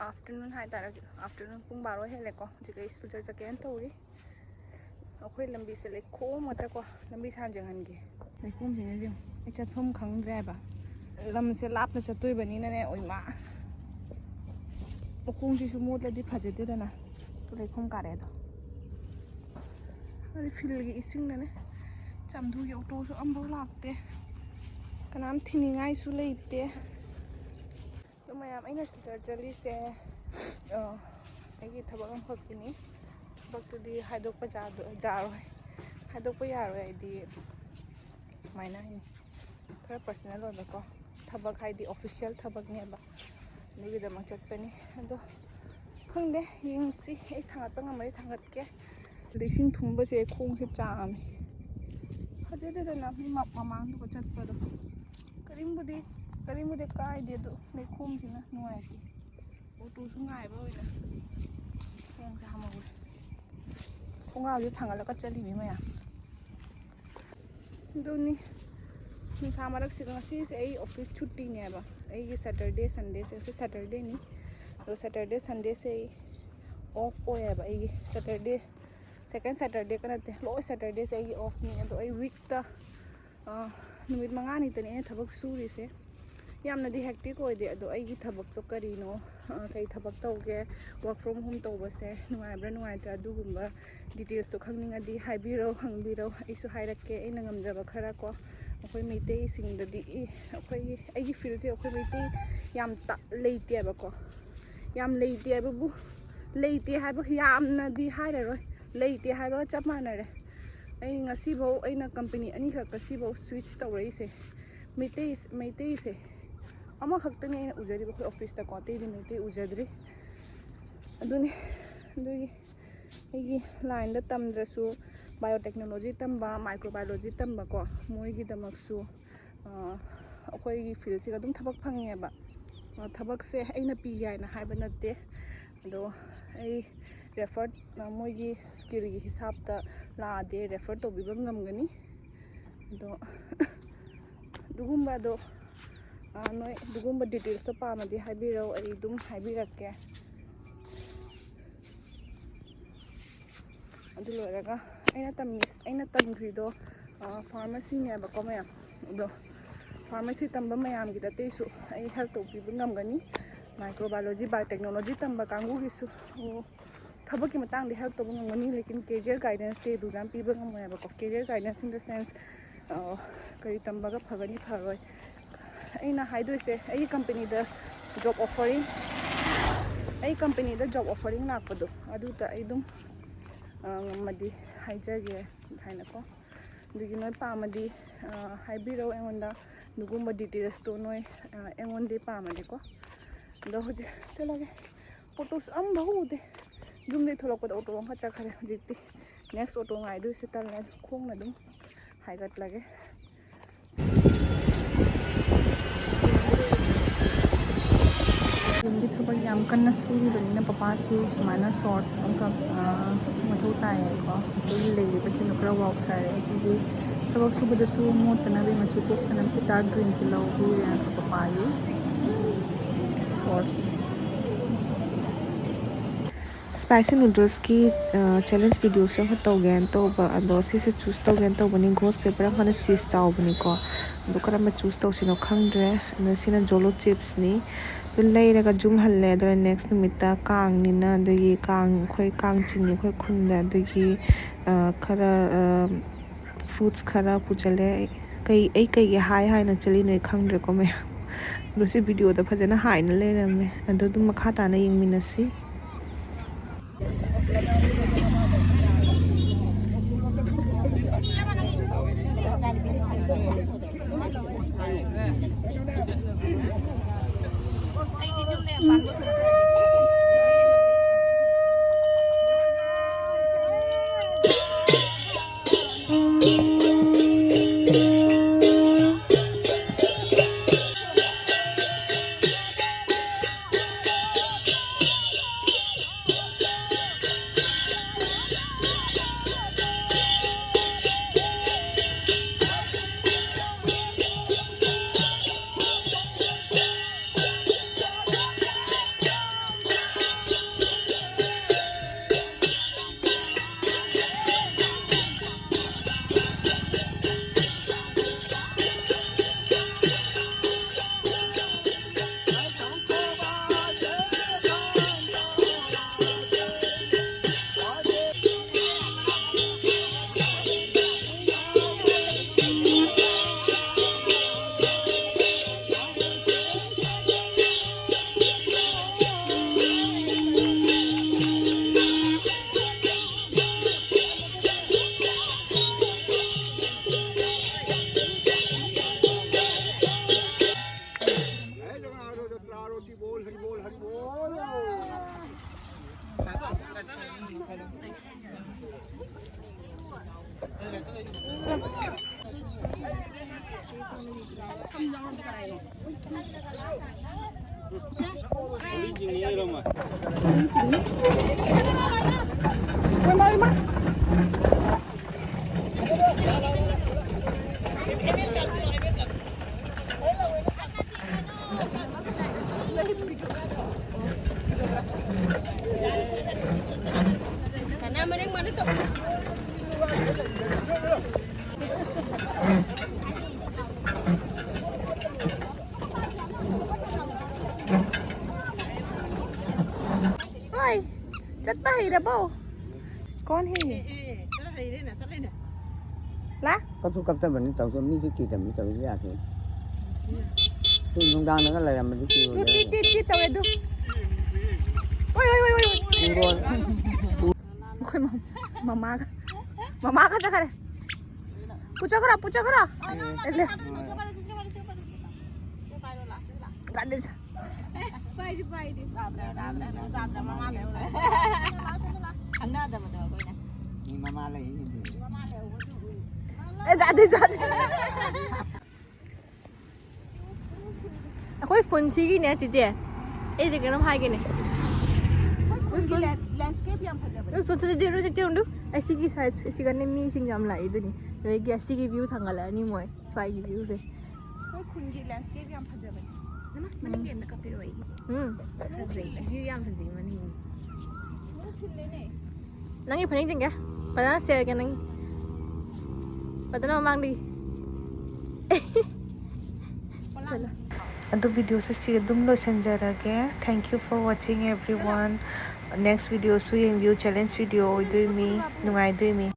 afternoon hai tara afternoon pung baro hele ko jikai sujar jaken tauri akhoi lambi se le khom mata ko lambi san jang han ge le khom se jing ai chat phom khang dre ba lam se lap na chatoi bani na ne oi ma okung ji su mod la di phajete da na to le khom ka re do ari fil gi ising na ne cham du yo to su am bo lakte kanam thini ngai su leite तो मैं अगर surgery से थबक खक्नी थबकती हाइदोप जारोय हाइदोप यारोदी मायना खर personal होबको थबक हाइदी official थबकनेब निगदमक चटपनी अदो खंदे यंगसी ए थांगत ngमरी थांगतके lacing थुंबसे खोंसे चाम हजेदना मी ममांग को चटपदो करीमुदे कायदे दो ले खोमसिना नुआइते ओटो सु गायबा ओइना खोंग से हमगु खोंगाव जे थांगलका चलिबि मया दोनी नुसा मरक से ngasi से आई ऑफिस छुट्टी नेबा आई ये सैटरडे संडे से सैटरडे नी तो सैटरडे संडे से ऑफ ओएबा आई सैटरडे सेकंड सैटरडे कनते लो सैटरडे से आई ऑफ नी तो आई वीक ता नुमित मंगानी तने थबक सूरी से यामनदी हेक्टिक होइदे अदो आइगी थबक तो करिनो कई थबक तौगे वर्क फ्रॉम होम तौबसे नुआइब्रा नुआइत्रा दुगुम्बा डिटेल्स तो खंगनिंगदी हाइबिरो हंगबिरो आइसु हाइरक्के आइना ngamjaba खरा को अखोय मेइतेइ सिंगददी अखोय आइगी फील से अखोय मेइतेइ याम ता लेइतेबा को याम लेइतेबबु लेइते हाइबा यामनदी हाइररोय लेइते हाइबा चप मानरे ai ngasi bau aina company ani kha kasi bau switch tawrei se meitei se ama khaktani aina ujari ba office ta ko te di meitei ujadri aduni ai line da tamdrasu biotechnology tamba microbiology tamba ko moi gi damaksu akhoi gi field se adum thabak phange ba thabak se aina pi ya na haiba natte ado ai refer मोगी skill की हिसाब ता लादे refer तो भी ngमगनी दो दुगुम्बा दो नोय दुगुम्बा details तो पामदी हाइबिरो आई दुम हाइबिरके अदु लोरगा अइना तमग्रिदो फार्मेसी ने बको मया दो फार्मेसी तंबा मयाम की ततेसु आई हेल्थ तो भी ngमगनी माइक्रोबायोलॉजी बायोटेक्नोलॉजी तंबा कांगु गिसु थबक की मतंग दे हेल्प तब ngमनी लेकिन कैरियर गाइडेंस ते दुजाम पीबा ngमयबा को career guidance in the sense कई तंबगा फगनी फरोय अइना हाइदोसे आई कंपनी द जॉब ऑफरिंग लापदो अदुता आइदुम ngमदी हाइजगे हाइनको दुगी नोय पामदी हाइबिरो एंगोंदा दुगुम्बा डिटेल्स तो नोय एंगोंदे पामदी को दो होजे चलोगे फोटोस अम बहुदे जुमदे थोलकपद ऑटो लंखा चखरे जिति नेक्स्ट ऑटो गाइदो से तलने खोंगना दुम हाइगट लगे जुमदे थबक याम कन्ना सुरी बनिना पपा सु समाना शॉर्ट्स अंका मथौ ताय को तो लेले पछी नकरा वाक थारे कि थबक सुबद सु मोतना बे मचु को कनम से डार्क ग्रीन से लो बु या पपा ये शॉर्ट्स स्पाइसी नूडल्स की चैलेंज वीडियो से तौगेन तौब अदो सिसे चूज तौगेन तौबनी घोस पेपर खन चीज ताउबनी को अदो करम चूज तौसिनो खंगद्रे न सिना जोलो चिप्स नि तो लेरगा जुम हल्ले अदो नेक्स्ट नुमिता कांग निना अदो ये कांग खोय कांग चिंगनी खोय खुंदा अदो ये खरा फ्रूट्स खरा पुचले कई हाई ना चली नै खंगद्रे को मे अदो सि वीडियो द फजना हाई न लेरमे अदो दुम मखा ताना यंगमिनसी chất tay đó bao con hi lá có thu cấp tới mình tàu cho mấy cái kỳ tầm mấy tàu ra thì tôi không đang nó lại làm mình cái lu ti tàu itu oi mama ka jakare pucha kara ele gade pai di dadra mama le anda da mata boy na ni mama lại dade ako'y punsi gini ati dia eh dia kenapa hai gini landscape yang phajaba so so dia dia undu asi ki sai asi kan mi sing jam lai du ni regi asi ki view thangala ni moi swai ki view se koi khungi landscape yang phajaba mana game na kapiro ai view yang phaji mani nangi phani ting kya pada share ke nang pada na mang di अदो video से सिगदुम लो संजरगे thank you for watching everyone next video सु यंग view challenge video ओइदुई मी नुंगाइदुई मी